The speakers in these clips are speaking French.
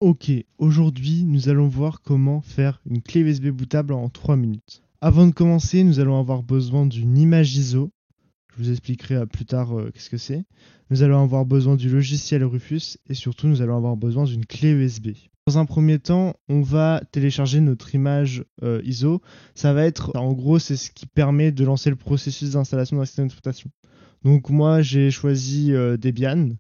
Ok, aujourd'hui nous allons voir comment faire une clé USB bootable en 3 minutes. Avant de commencer, nous allons avoir besoin d'une image ISO. Je vous expliquerai plus tard qu'est-ce que c'est. Nous allons avoir besoin du logiciel Rufus et surtout nous allons avoir besoin d'une clé USB. Dans un premier temps, on va télécharger notre image ISO. Ça va être, en gros, c'est ce qui permet de lancer le processus d'installation d'un système d'exploitation. Donc moi j'ai choisi Debian,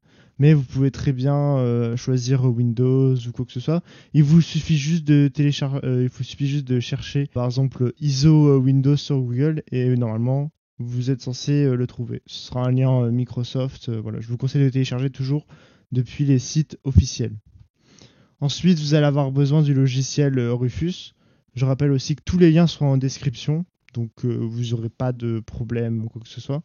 mais vous pouvez très bien choisir Windows ou quoi que ce soit. Il vous suffit juste de télécharger, il vous suffit juste de chercher par exemple ISO Windows sur Google et normalement vous êtes censé le trouver. Ce sera un lien Microsoft. Voilà, je vous conseille de télécharger toujours depuis les sites officiels. Ensuite, vous allez avoir besoin du logiciel Rufus. Je rappelle aussi que tous les liens seront en description, donc vous n'aurez pas de problème ou quoi que ce soit.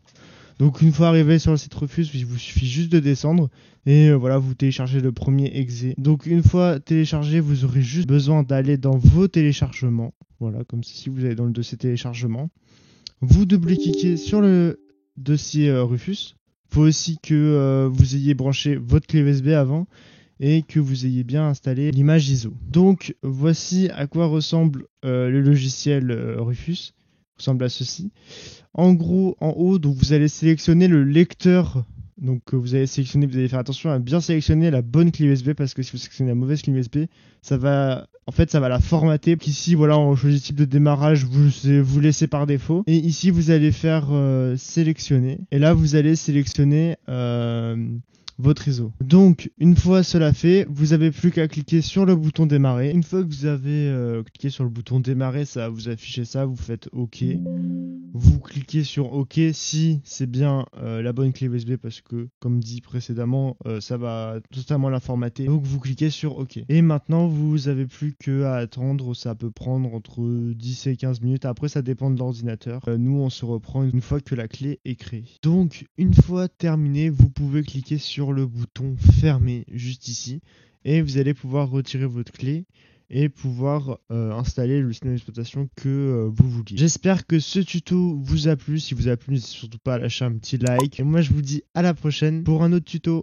Donc une fois arrivé sur le site Rufus, il vous suffit juste de descendre et voilà, vous téléchargez le premier exe. Donc une fois téléchargé, vous aurez juste besoin d'aller dans vos téléchargements. Voilà, comme si vous allez dans le dossier téléchargement. Vous double-cliquez sur le dossier Rufus. Il faut aussi que vous ayez branché votre clé USB avant et que vous ayez bien installé l'image ISO. Donc voici à quoi ressemble le logiciel Rufus. Il ressemble à ceci. En gros, en haut, donc vous allez sélectionner le lecteur. Donc vous allez faire attention à bien sélectionner la bonne clé USB parce que si vous sélectionnez la mauvaise clé USB, ça va la formater. Ici, voilà, on choisit type de démarrage, vous laissez par défaut. Et ici, vous allez faire sélectionner. Et là, vous allez sélectionner votre ISO. Donc, une fois cela fait, vous n'avez plus qu'à cliquer sur le bouton démarrer. Une fois que vous avez cliqué sur le bouton démarrer, ça va vous afficher ça, vous faites OK. Vous cliquez sur OK si c'est bien la bonne clé USB parce que, comme dit précédemment, ça va totalement la formater. Donc, vous cliquez sur OK. Et maintenant, vous n'avez plus qu'à attendre. Ça peut prendre entre 10 et 15 minutes. Après, ça dépend de l'ordinateur. Nous, on se reprend une fois que la clé est créée. Donc, une fois terminé, vous pouvez cliquer sur le bouton fermer juste ici. Et vous allez pouvoir retirer votre clé et pouvoir installer le système d'exploitation que vous vouliez. J'espère que ce tuto vous a plu. Si vous a plu, n'hésitez surtout pas à lâcher un petit like. Et moi, je vous dis à la prochaine pour un autre tuto.